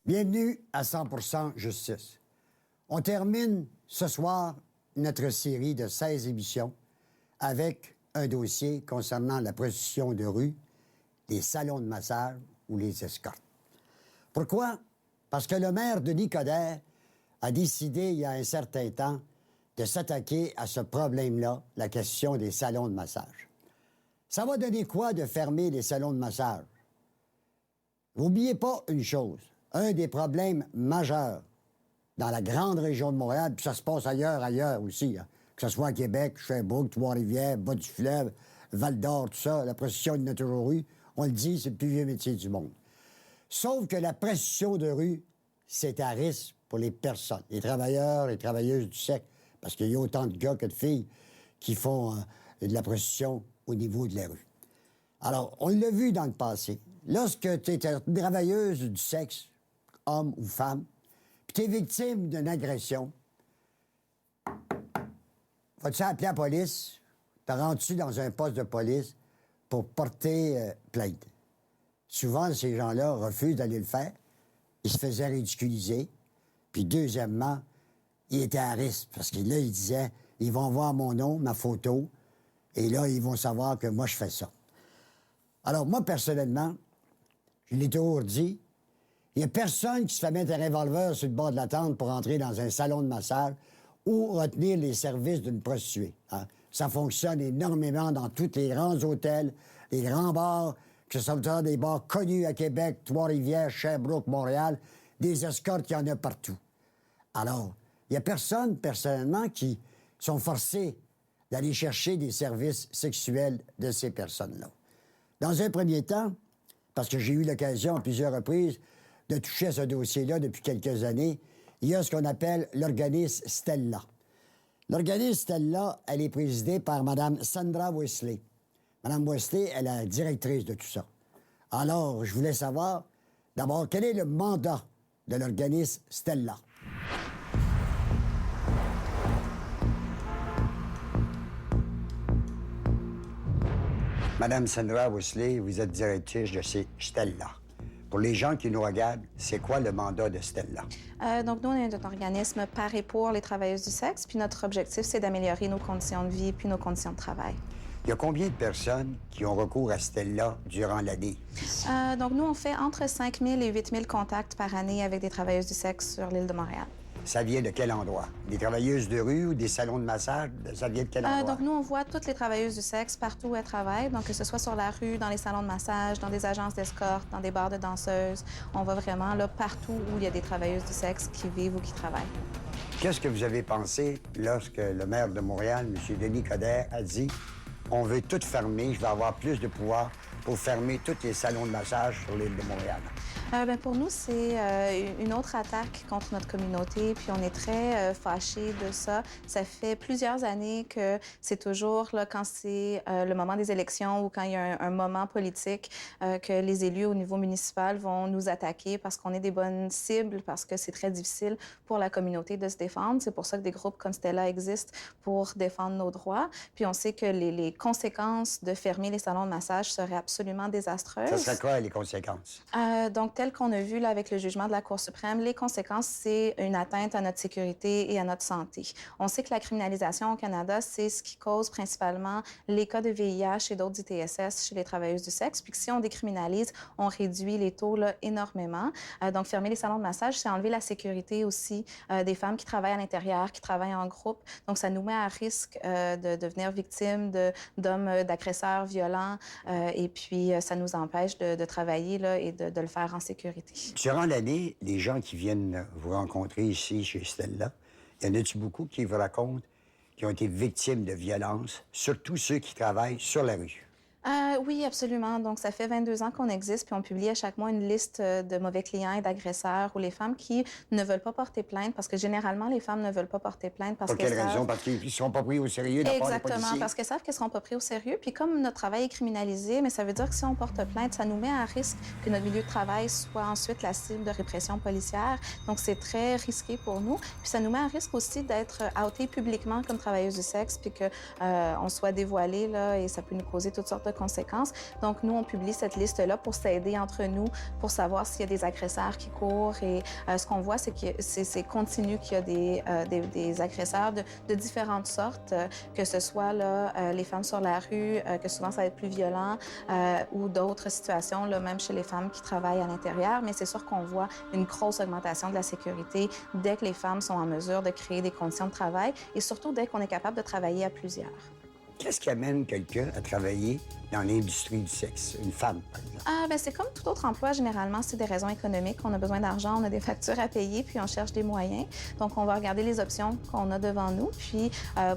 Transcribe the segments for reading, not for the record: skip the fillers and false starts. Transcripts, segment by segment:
Bienvenue à 100% Justice. On termine ce soir notre série de 16 émissions avec un dossier concernant la prostitution de rue, les salons de massage ou les escortes. Pourquoi? Parce que le maire Denis Coderre a décidé il y a un certain temps de s'attaquer à ce problème-là, la question des salons de massage. Ça va donner quoi de fermer les salons de massage? N'oubliez pas une chose, un des problèmes majeurs dans la grande région de Montréal, puis ça se passe ailleurs aussi, hein, que ce soit à Québec, Sherbrooke, Trois-Rivières, Bas-du-Fleuve, Val-d'Or, tout ça, la prostitution de notre rue, on le dit, c'est le plus vieux métier du monde. Sauf que la prostitution de rue, c'est à risque pour les personnes, les travailleurs et travailleuses du sexe, parce qu'il y a autant de gars que de filles qui font de la prostitution au niveau de la rue. Alors, on l'a vu dans le passé. Lorsque tu es une travailleuse du sexe, homme ou femme, puis tu es victime d'une agression, vas-tu appeler la police? Te rends-tu dans un poste de police pour porter plainte? Souvent, ces gens-là refusent d'aller le faire. Ils se faisaient ridiculiser. Puis deuxièmement, ils étaient à risque parce que là, ils disaient, ils vont voir mon nom, ma photo, et là, ils vont savoir que moi, je fais ça. Alors, moi, personnellement, je l'ai toujours dit, il n'y a personne qui se fait mettre un revolver sur le bord de la tente pour entrer dans un salon de massage ou retenir les services d'une prostituée. Hein? Ça fonctionne énormément dans tous les grands hôtels, les grands bars, que ce soit des bars connus à Québec, Trois-Rivières, Sherbrooke, Montréal, des escortes, il y en a partout. Alors, il n'y a personne, personnellement, qui sont forcés d'aller chercher des services sexuels de ces personnes-là. Dans un premier temps, parce que j'ai eu l'occasion à plusieurs reprises de toucher à ce dossier-là depuis quelques années, il y a ce qu'on appelle l'organisme Stella. L'organisme Stella, elle est présidée par Mme Sandra Wesley. Mme Wesley, elle est la directrice de tout ça. Alors, je voulais savoir, d'abord, quel est le mandat de l'organisme Stella? Madame Sandra Wesley, vous êtes directrice de chez Stella. Pour les gens qui nous regardent, c'est quoi le mandat de Stella? Donc, nous, on est un organisme par et pour les travailleuses du sexe, puis notre objectif, c'est d'améliorer nos conditions de vie puis nos conditions de travail. Il y a combien de personnes qui ont recours à Stella durant l'année? Donc, nous, on fait entre 5 000 et 8 000 contacts par année avec des travailleuses du sexe sur l'île de Montréal. Ça vient de quel endroit? Des travailleuses de rue ou des salons de massage? Ça vient de quel endroit? Donc, nous, on voit toutes les travailleuses du sexe partout où elles travaillent. Donc, que ce soit sur la rue, dans les salons de massage, dans des agences d'escorte, dans des bars de danseuses. On va vraiment là partout où il y a des travailleuses du sexe qui vivent ou qui travaillent. Qu'est-ce que vous avez pensé lorsque le maire de Montréal, M. Denis Coderre, a dit « On veut tout fermer, je vais avoir plus de pouvoir pour fermer tous les salons de massage sur l'île de Montréal ». Pour nous, c'est une autre attaque contre notre communauté, puis on est très fâchés de ça. Ça fait plusieurs années que c'est toujours là, quand c'est le moment des élections ou quand il y a un moment politique que les élus au niveau municipal vont nous attaquer parce qu'on est des bonnes cibles, parce que c'est très difficile pour la communauté de se défendre. C'est pour ça que des groupes comme Stella existent pour défendre nos droits. Puis on sait que les conséquences de fermer les salons de massage seraient absolument désastreuses. Ça serait quoi, les conséquences? Donc, tel qu'on a vu là, avec le jugement de la Cour suprême, les conséquences, c'est une atteinte à notre sécurité et à notre santé. On sait que la criminalisation au Canada, c'est ce qui cause principalement les cas de VIH et d'autres ITSS chez les travailleuses du sexe, puis que si on décriminalise, on réduit les taux là, énormément. Donc, fermer les salons de massage, c'est enlever la sécurité aussi des femmes qui travaillent à l'intérieur, qui travaillent en groupe. Donc, ça nous met à risque de devenir victimes d'hommes, d'agresseurs violents, et puis ça nous empêche de travailler là, et de le faire en sécurité. Durant l'année, les gens qui viennent vous rencontrer ici, chez Stella, y en a-tu beaucoup qui vous racontent qui ont été victimes de violences, surtout ceux qui travaillent sur la rue? Oui, absolument. Donc, ça fait 22 ans qu'on existe, puis on publie à chaque mois une liste de mauvais clients et d'agresseurs ou les femmes qui ne veulent pas porter plainte, parce que généralement, les femmes ne veulent pas porter plainte parce Pour qu'elles quelle raison? savent... Parce qu'ils ne seront pas pris au sérieux de la part des policiers? Exactement, parce qu'elles savent qu'elles ne seront pas pris au sérieux. Puis comme notre travail est criminalisé, mais ça veut dire que si on porte plainte, ça nous met à risque que notre milieu de travail soit ensuite la cible de répression policière. Donc, c'est très risqué pour nous. Puis ça nous met à risque aussi d'être outés publiquement comme travailleuses du sexe, puis qu'on soit dévoilés, là, et ça peut nous causer toutes sortes de conséquences. Donc, nous, on publie cette liste-là pour s'aider entre nous, pour savoir s'il y a des agresseurs qui courent. Et ce qu'on voit, c'est que c'est continu qu'il y a des agresseurs de différentes sortes, que ce soit là, les femmes sur la rue, que souvent ça va être plus violent, ou d'autres situations, là, même chez les femmes qui travaillent à l'intérieur. Mais c'est sûr qu'on voit une grosse augmentation de la sécurité dès que les femmes sont en mesure de créer des conditions de travail et surtout dès qu'on est capable de travailler à plusieurs. Qu'est-ce qui amène quelqu'un à travailler dans l'industrie du sexe? Une femme, par exemple. C'est comme tout autre emploi, généralement, c'est des raisons économiques. On a besoin d'argent, on a des factures à payer, puis on cherche des moyens. Donc, on va regarder les options qu'on a devant nous. Puis,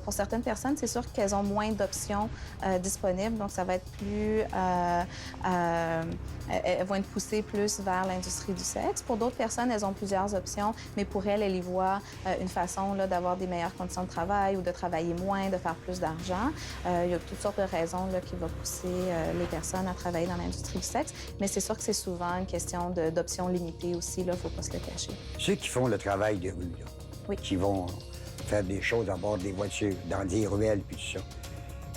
pour certaines personnes, c'est sûr qu'elles ont moins d'options disponibles. Donc, ça va être plus... elles vont être poussées plus vers l'industrie du sexe. Pour d'autres personnes, elles ont plusieurs options, mais pour elles, elles y voient une façon là, d'avoir des meilleures conditions de travail ou de travailler moins, de faire plus d'argent. Il y a toutes sortes de raisons là, qui vont pousser les personnes à travailler dans l'industrie du sexe, mais c'est sûr que c'est souvent une question d'options limitées aussi, il ne faut pas se le cacher. Ceux qui font le travail de rue, là, Oui. qui vont faire des choses à bord des voitures, dans des ruelles, puis tout ça.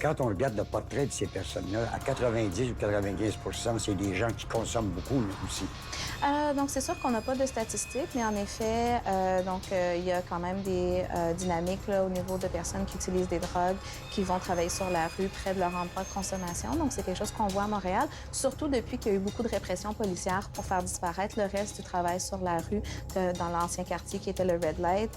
Quand on regarde le portrait de ces personnes-là, à 90 ou 95 c'est des gens qui consomment beaucoup là, aussi. Donc, c'est sûr qu'on n'a pas de statistiques, mais en effet, il y a quand même des dynamiques là, au niveau de personnes qui utilisent des drogues, qui vont travailler sur la rue près de leur emploi de consommation. Donc, c'est quelque chose qu'on voit à Montréal, surtout depuis qu'il y a eu beaucoup de répression policière pour faire disparaître le reste du travail sur la rue dans l'ancien quartier qui était le Red Light.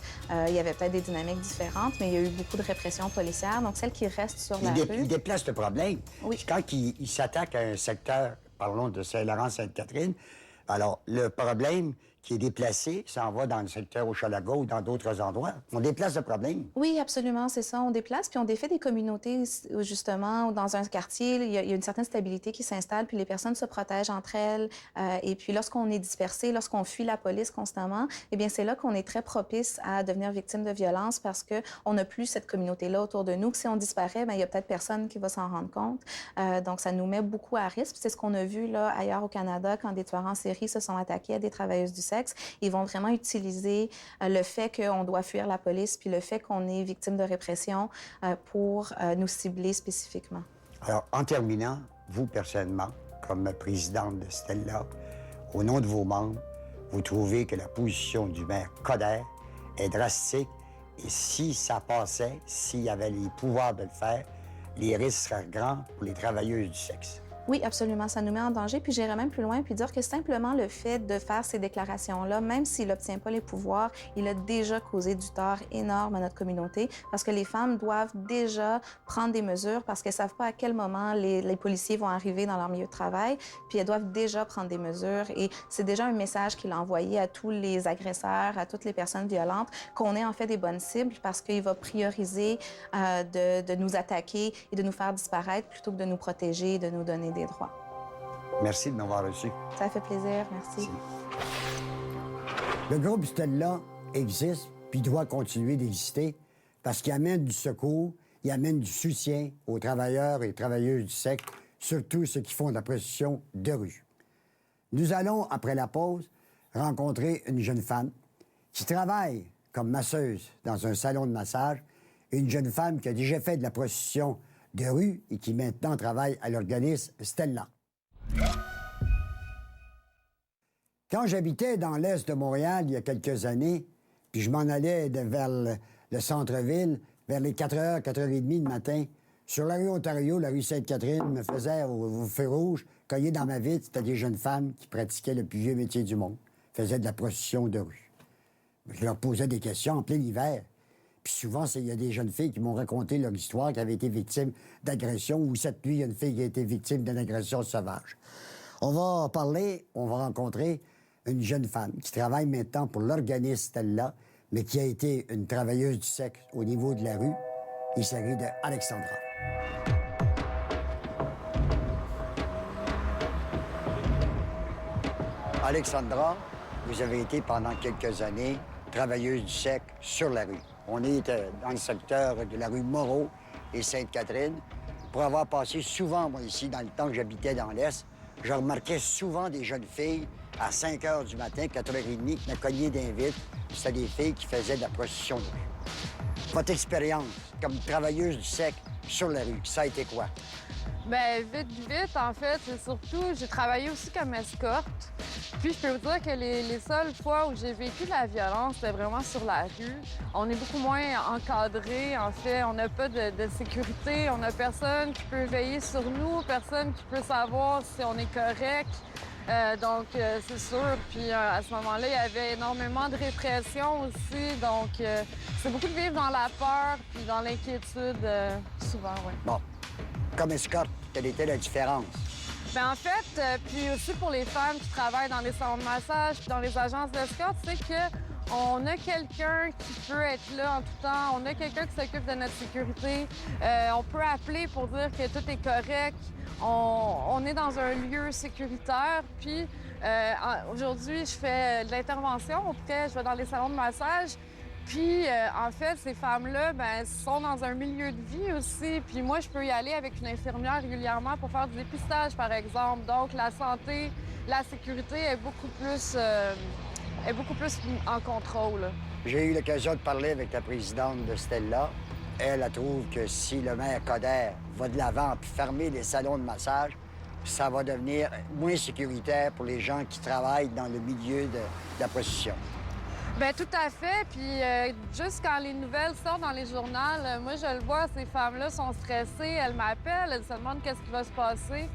Il y avait peut-être des dynamiques différentes, mais il y a eu beaucoup de répression policière. Donc, celles qui restent sur la rue... Ils déplacent le problème. Oui. Quand ils s'attaquent à un secteur, parlons de Saint-Laurent-Sainte-Catherine, alors, le problème qui est déplacé s'en va dans le secteur Hochelaga ou dans d'autres endroits. On déplace le problème. Oui, absolument, c'est ça. On déplace, puis on défait des communautés, justement, dans un quartier. Il y a une certaine stabilité qui s'installe, puis les personnes se protègent entre elles. Et puis, lorsqu'on est dispersé, lorsqu'on fuit la police constamment, eh bien, c'est là qu'on est très propice à devenir victime de violence parce qu'on n'a plus cette communauté-là autour de nous. Que si on disparaît, bien, il y a peut-être personne qui va s'en rendre compte. Donc, ça nous met beaucoup à risque. C'est ce qu'on a vu là, ailleurs au Canada quand des tueurs en série se sont attaqués à des travailleuses du sexe. Ils vont vraiment utiliser le fait qu'on doit fuir la police puis le fait qu'on est victime de répression pour nous cibler spécifiquement. Alors, en terminant, vous, personnellement, comme présidente de Stella, au nom de vos membres, vous trouvez que la position du maire Coderre est drastique et si ça passait, s'il y avait les pouvoirs de le faire, les risques seraient grands pour les travailleuses du sexe. Oui, absolument. Ça nous met en danger. Puis j'irais même plus loin puis dire que simplement le fait de faire ces déclarations-là, même s'il n'obtient pas les pouvoirs, il a déjà causé du tort énorme à notre communauté parce que les femmes doivent déjà prendre des mesures parce qu'elles ne savent pas à quel moment les policiers vont arriver dans leur milieu de travail. Puis elles doivent déjà prendre des mesures. Et c'est déjà un message qu'il a envoyé à tous les agresseurs, à toutes les personnes violentes, qu'on est en fait des bonnes cibles parce qu'il va prioriser de nous attaquer et de nous faire disparaître plutôt que de nous protéger et de nous donner des droits. Merci de m'avoir reçu. Ça fait plaisir, merci. Le groupe Stella existe puis doit continuer d'exister parce qu'il amène du secours, il amène du soutien aux travailleurs et travailleuses du sexe, surtout ceux qui font de la prostitution de rue. Nous allons, après la pause, rencontrer une jeune femme qui travaille comme masseuse dans un salon de massage, une jeune femme qui a déjà fait de la prostitution de rue et qui maintenant travaille à l'organisme Stella. Quand j'habitais dans l'est de Montréal il y a quelques années, puis je m'en allais vers le centre-ville, vers les 4h, 4h30 le matin, sur la rue Ontario, la rue Sainte-Catherine, me faisait au feu rouge, cogner dans ma vitre, c'était des jeunes femmes qui pratiquaient le plus vieux métier du monde, faisaient de la prostitution de rue. Je leur posais des questions en plein hiver. Puis souvent, il y a des jeunes filles qui m'ont raconté leur histoire, qui avaient été victimes d'agression, ou cette nuit, il y a une fille qui a été victime d'une agression sauvage. On va rencontrer une jeune femme qui travaille maintenant pour l'organisme Stella, mais qui a été une travailleuse du sexe au niveau de la rue. Il s'agit d'Alexandra. Alexandra, vous avez été pendant quelques années travailleuse du sexe sur la rue. On est dans le secteur de la rue Moreau et Sainte-Catherine. Pour avoir passé souvent, moi, ici, dans le temps que j'habitais dans l'Est, je remarquais souvent des jeunes filles à 5 h du matin, 4h30, qui me cognaient d'un vitre. C'était des filles qui faisaient de la prostitution de rue. Votre expérience comme travailleuse du sexe sur la rue, ça a été quoi? Ben vite, en fait, c'est surtout, j'ai travaillé aussi comme escorte. Puis je peux vous dire que les seules fois où j'ai vécu de la violence, c'était vraiment sur la rue. On est beaucoup moins encadré, en fait. On n'a pas de sécurité, on n'a personne qui peut veiller sur nous, personne qui peut savoir si on est correct. C'est sûr. Puis à ce moment-là, il y avait énormément de répression aussi. C'est beaucoup de vivre dans la peur puis dans l'inquiétude, souvent, oui. Bon, comme escorte, quelle était la différence? Bien, en fait, puis aussi pour les femmes qui travaillent dans les salons de massage puis dans les agences d'escorte, c'est qu'on a quelqu'un qui peut être là en tout temps. On a quelqu'un qui s'occupe de notre sécurité. On peut appeler pour dire que tout est correct. On est dans un lieu sécuritaire. Puis aujourd'hui, je fais de l'intervention auprès, je vais dans les salons de massage. Puis, en fait, ces femmes-là, ben, sont dans un milieu de vie aussi. Puis moi, je peux y aller avec une infirmière régulièrement pour faire du dépistage, par exemple. Donc, la santé, la sécurité est beaucoup plus en contrôle. J'ai eu l'occasion de parler avec la présidente de Stella. Elle trouve que si le maire Coderre va de l'avant puis fermer les salons de massage, ça va devenir moins sécuritaire pour les gens qui travaillent dans le milieu de la prostitution. Bien, tout à fait. Puis juste quand les nouvelles sortent dans les journaux, moi, je le vois, ces femmes-là sont stressées. Elles m'appellent, elles se demandent qu'est-ce qui va se passer.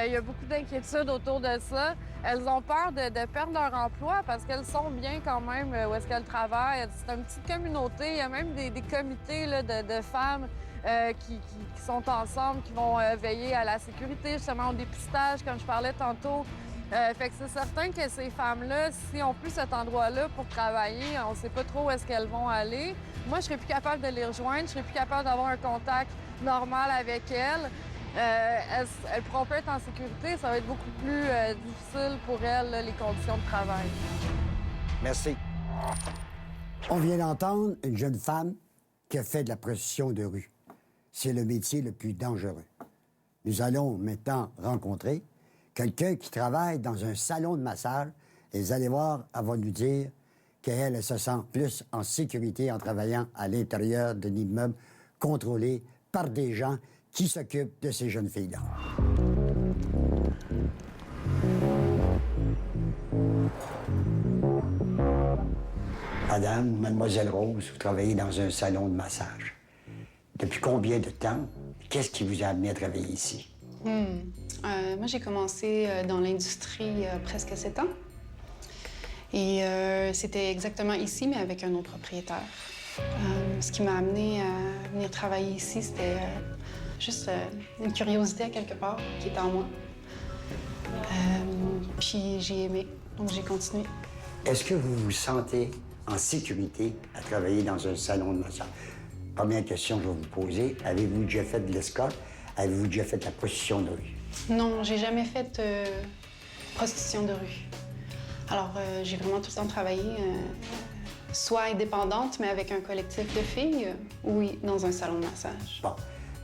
Il y a beaucoup d'inquiétudes autour de ça. Elles ont peur de perdre leur emploi parce qu'elles sont bien quand même où est-ce qu'elles travaillent. C'est une petite communauté. Il y a même des comités là, de femmes qui sont ensemble, qui vont veiller à la sécurité, justement au dépistage, comme je parlais tantôt. Fait que c'est certain que ces femmes-là, si on plus cet endroit-là pour travailler, on ne sait pas trop où est-ce qu'elles vont aller. Moi, je serais plus capable de les rejoindre, je serais plus capable d'avoir un contact normal avec elles. Elles pourront pas être en sécurité, ça va être beaucoup plus difficile pour elles, là, les conditions de travail. Merci. On vient d'entendre une jeune femme qui a fait de la prostitution de rue. C'est le métier le plus dangereux. Nous allons maintenant rencontrer quelqu'un qui travaille dans un salon de massage, et vous allez voir, elle va nous dire qu'elle elle se sent plus en sécurité en travaillant à l'intérieur d'un immeuble contrôlé par des gens qui s'occupent de ces jeunes filles-là. Madame, Mademoiselle Rose, vous travaillez dans un salon de massage. Depuis combien de temps? Qu'est-ce qui vous a amené à travailler ici? Moi, j'ai commencé dans l'industrie presque 7 ans. Et c'était exactement ici, mais avec un autre propriétaire. Ce qui m'a amené à venir travailler ici, c'était juste une curiosité à quelque part qui était en moi. Puis j'ai aimé, donc j'ai continué. Est-ce que vous vous sentez en sécurité à travailler dans un salon de massage? Première question que je vais vous poser, avez-vous déjà fait de l'escorte? Avez-vous déjà fait de la prostitution de rue? Non, j'ai jamais fait prostitution de rue. Alors, j'ai vraiment tout le temps travaillé, soit indépendante, mais avec un collectif de filles, oui, dans un salon de massage. Bon,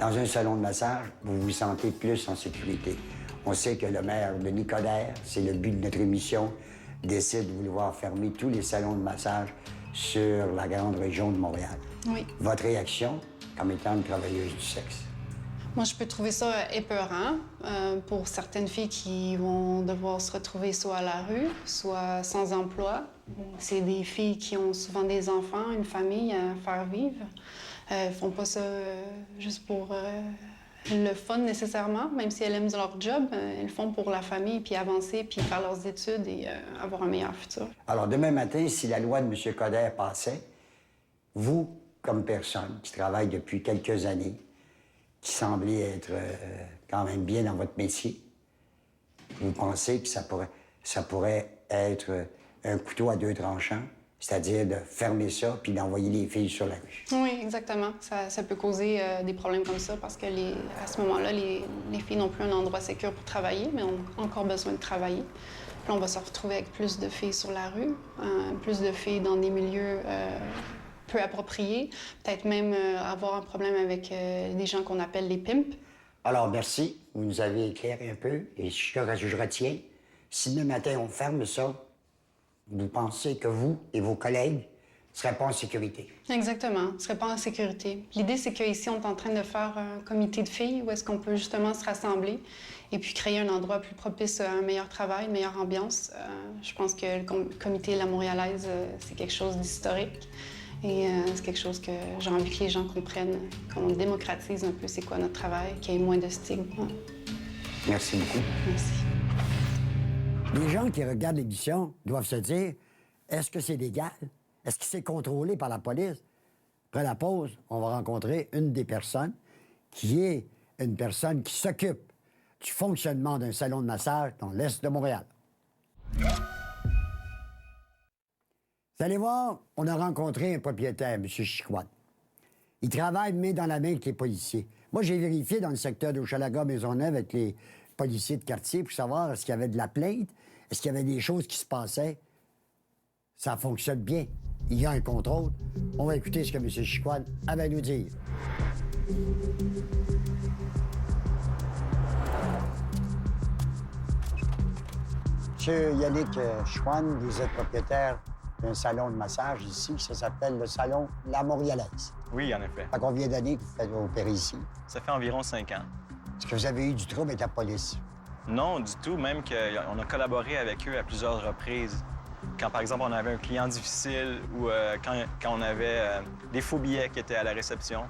dans un salon de massage, vous vous sentez plus en sécurité. On sait que le maire Denis Coderre, c'est le but de notre émission, décide de vouloir fermer tous les salons de massage sur la grande région de Montréal. Oui. Votre réaction, comme étant une travailleuse du sexe? Moi, je peux trouver ça épeurant pour certaines filles qui vont devoir se retrouver soit à la rue, soit sans emploi. C'est des filles qui ont souvent des enfants, une famille à faire vivre. Elles font pas ça juste pour le fun nécessairement, même si elles aiment leur job. Elles le font pour la famille, puis avancer, puis faire leurs études et avoir un meilleur futur. Alors, demain matin, si la loi de M. Coderre passait, vous, comme personne qui travaille depuis quelques années, qui semblait être quand même bien dans votre métier, vous pensez que ça pourrait être un couteau à deux tranchants, c'est-à-dire de fermer ça puis d'envoyer les filles sur la rue? Oui, exactement. Ça peut causer des problèmes comme ça parce que à ce moment-là, les filles n'ont plus un endroit sécure pour travailler, mais ont encore besoin de travailler. Puis on va se retrouver avec plus de filles sur la rue, plus de filles dans des milieux peu appropriés, peut-être même avoir un problème avec des gens qu'on appelle les pimps. Alors, merci. Vous nous avez éclairé un peu et je retiens. Si demain matin, on ferme ça, vous pensez que vous et vos collègues seraient pas en sécurité. Exactement, ne serait pas en sécurité. L'idée, c'est qu'ici, on est en train de faire un comité de filles où est-ce qu'on peut justement se rassembler et puis créer un endroit plus propice à un meilleur travail, une meilleure ambiance. Je pense que le comité La Montréalaise, c'est quelque chose d'historique et c'est quelque chose que j'ai envie que les gens comprennent, qu'on démocratise un peu c'est quoi notre travail, qu'il y ait moins de stigma. Merci beaucoup. Merci. Les gens qui regardent l'émission doivent se dire, est-ce que c'est légal? Est-ce que c'est contrôlé par la police? Après la pause, on va rencontrer une des personnes qui est une personne qui s'occupe du fonctionnement d'un salon de massage dans l'Est de Montréal. Vous allez voir, on a rencontré un propriétaire, M. Chicoine. Il travaille main dans la main avec les policiers. Moi, j'ai vérifié dans le secteur d'Hochelaga-Maisonneuve avec les policiers de quartier pour savoir est-ce qu'il y avait de la plainte, est-ce qu'il y avait des choses qui se passaient. Ça fonctionne bien. Il y a un contrôle. On va écouter ce que M. Chicoine avait à nous dire. Monsieur Yannick Chicoine, vous êtes propriétaire d'un salon de massage ici, ça s'appelle le salon La Montréalaise. Oui, en effet. À combien d'années que vous faites opérer ici? Ça fait environ 5 ans. Est-ce que vous avez eu du trouble avec la police? Non, du tout, même qu'on a collaboré avec eux à plusieurs reprises. Quand, par exemple, on avait un client difficile ou quand on avait des faux billets qui étaient à la réception,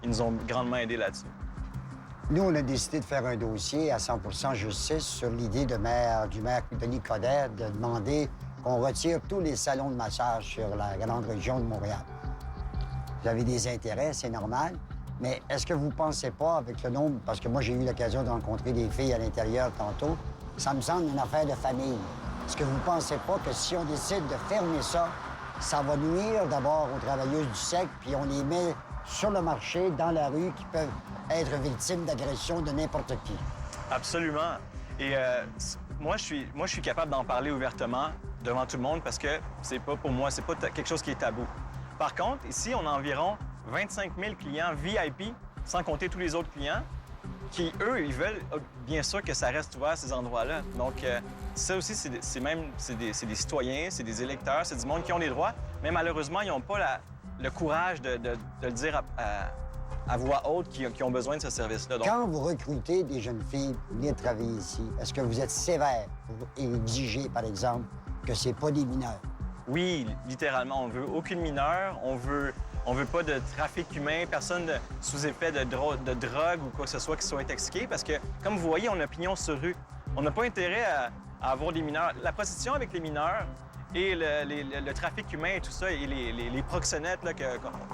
ils nous ont grandement aidés là-dessus. Nous, on a décidé de faire un dossier à 100 justice sur l'idée du maire Denis Coderre de demander qu'on retire tous les salons de massage sur la grande région de Montréal. Vous avez des intérêts, c'est normal, mais est-ce que vous ne pensez pas, avec le nombre, parce que moi, j'ai eu l'occasion de rencontrer des filles à l'intérieur tantôt, ça me semble une affaire de famille. Est-ce que vous ne pensez pas que si on décide de fermer ça, ça va nuire d'abord aux travailleuses du sexe, puis on les met sur le marché, dans la rue, qui peuvent être victimes d'agressions de n'importe qui? Absolument. Et moi, je suis capable d'en parler ouvertement devant tout le monde parce que c'est pas pour moi, c'est pas quelque chose qui est tabou. Par contre, ici, on a environ 25 000 clients VIP, sans compter tous les autres clients, qui, eux, ils veulent bien sûr que ça reste ouvert, ces endroits-là. Donc, ça aussi, c'est des citoyens, c'est des électeurs, c'est du monde qui ont des droits, mais malheureusement, ils n'ont pas le courage de le dire à voix haute qui ont besoin de ce service-là. Donc... Quand vous recrutez des jeunes filles pour venir travailler ici, est-ce que vous êtes sévère pour exiger, par exemple, que c'est pas des mineurs? Oui, littéralement. On veut aucune mineure. On veut pas de trafic humain, personne sous effet de drogue ou quoi que ce soit qui soit intoxiqué. Parce que, comme vous voyez, on a pignon sur rue. On n'a pas intérêt à avoir des mineurs. La prostitution avec les mineurs et le trafic humain et tout ça, et les proxénètes là,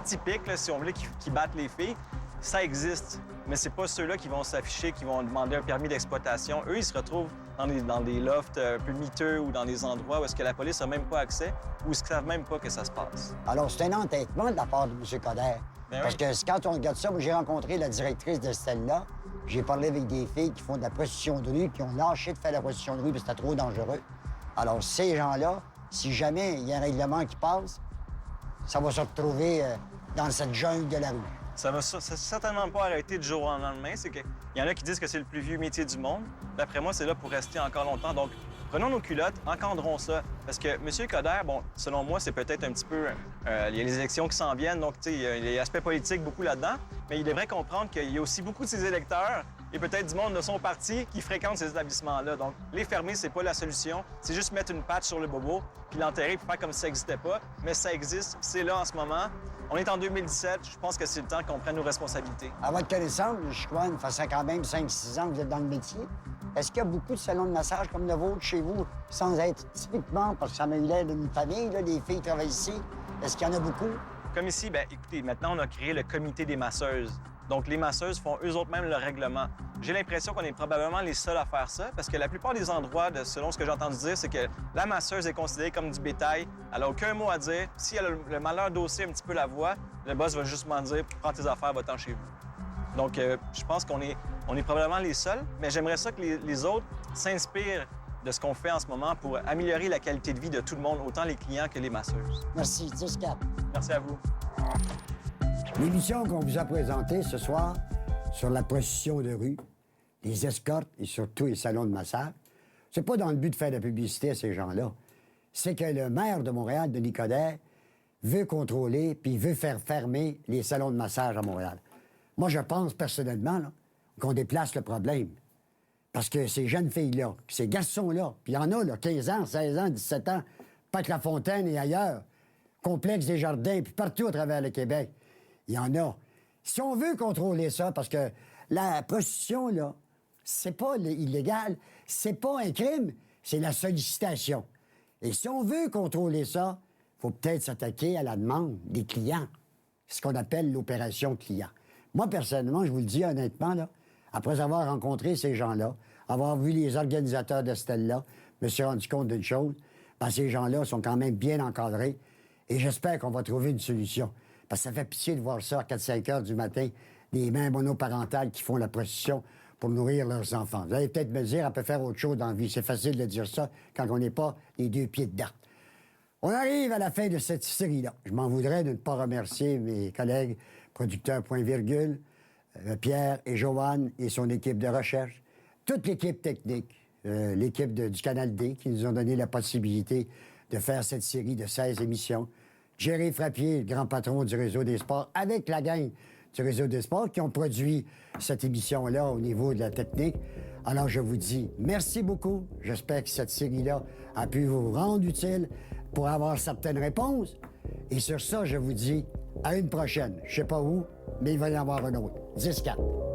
typiques, là, si on voulait, qui battent les filles, ça existe. Mais c'est pas ceux-là qui vont s'afficher, qui vont demander un permis d'exploitation. Eux, ils se retrouvent dans des lofts un peu miteux ou dans des endroits où est-ce que la police n'a même pas accès ou ils ne savent même pas que ça se passe. Alors, c'est un entêtement de la part de M. Coderre. Ben Parce oui. que quand on regarde ça, moi, j'ai rencontré la directrice de Stella. J'ai parlé avec des filles qui font de la prostitution de rue, qui ont lâché de faire la prostitution de rue parce que c'était trop dangereux. Alors, ces gens-là, si jamais il y a un règlement qui passe, ça va se retrouver dans cette jungle de la rue. Ça va certainement pas arrêter du jour au lendemain. Il y en a qui disent que c'est le plus vieux métier du monde. D'après moi, c'est là pour rester encore longtemps. Donc, prenons nos culottes, encadrons ça. Parce que M. Coderre, bon, selon moi, c'est peut-être un petit peu... il y a les élections qui s'en viennent, donc, tu sais, il y a l'aspect politique beaucoup là-dedans. Mais il devrait comprendre qu'il y a aussi beaucoup de ses électeurs et peut-être du monde de son parti qui fréquentent ces établissements-là. Donc, les fermer, c'est pas la solution. C'est juste mettre une patch sur le bobo, puis l'enterrer, puis faire comme si ça n'existait pas. Mais ça existe, c'est là en ce moment. On est en 2017, je pense que c'est le temps qu'on prenne nos responsabilités. À votre connaissance, je crois, ça fait quand même 5-6 ans que vous êtes dans le métier. Est-ce qu'il y a beaucoup de salons de massage comme le vôtre chez vous, sans être typiquement, parce que ça m'a eu l'air d'une famille, là, des filles qui travaillent ici? Est-ce qu'il y en a beaucoup? Comme ici, bien, écoutez, maintenant, on a créé le comité des masseuses. Donc, les masseuses font eux autres même le règlement. J'ai l'impression qu'on est probablement les seuls à faire ça, parce que la plupart des endroits, selon ce que j'ai entendu dire, c'est que la masseuse est considérée comme du bétail. Elle n'a aucun mot à dire. Si elle a le malheur d'hausser un petit peu la voix, le boss va justement dire « Prends tes affaires, va-t'en chez vous ». Donc, je pense qu'on est probablement les seuls, mais j'aimerais ça que les autres s'inspirent de ce qu'on fait en ce moment pour améliorer la qualité de vie de tout le monde, autant les clients que les masseuses. Merci, 10-4. Merci à vous. L'émission qu'on vous a présentée ce soir sur la prostitution de rue, les escortes et surtout les salons de massage, c'est pas dans le but de faire de la publicité à ces gens-là. C'est que le maire de Montréal, Denis Coderre, veut contrôler puis veut faire fermer les salons de massage à Montréal. Moi, je pense personnellement là, qu'on déplace le problème. Parce que ces jeunes filles-là, ces garçons-là, puis il y en a, là, 15 ans, 16 ans, 17 ans, Pâques-la-Fontaine et ailleurs, Complexe des Jardins, puis partout à travers le Québec, il y en a. Si on veut contrôler ça, parce que la prostitution, là, c'est pas illégal, c'est pas un crime, c'est la sollicitation. Et si on veut contrôler ça, il faut peut-être s'attaquer à la demande des clients. C'est ce qu'on appelle l'opération client. Moi, personnellement, je vous le dis honnêtement, là, après avoir rencontré ces gens-là, avoir vu les organisateurs de Stella, je me suis rendu compte d'une chose, ben, ces gens-là sont quand même bien encadrés et j'espère qu'on va trouver une solution. Parce que ça fait pitié de voir ça à 4-5 heures du matin, des mères monoparentales qui font la prostitution pour nourrir leurs enfants. Vous allez peut-être me dire, elle peut faire autre chose dans la vie. C'est facile de dire ça quand on n'est pas les deux pieds dedans. On arrive à la fin de cette série-là. Je m'en voudrais de ne pas remercier mes collègues producteurs Point Virgule, Pierre et Joanne et son équipe de recherche, toute l'équipe technique, l'équipe du Canal D qui nous ont donné la possibilité de faire cette série de 16 émissions. Jerry Frappier, le grand patron du Réseau des sports, avec la gang du Réseau des sports qui ont produit cette émission-là au niveau de la technique. Alors, je vous dis merci beaucoup. J'espère que cette série-là a pu vous rendre utile pour avoir certaines réponses. Et sur ça, je vous dis à une prochaine. Je sais pas où, mais il va y en avoir une autre. 10-4.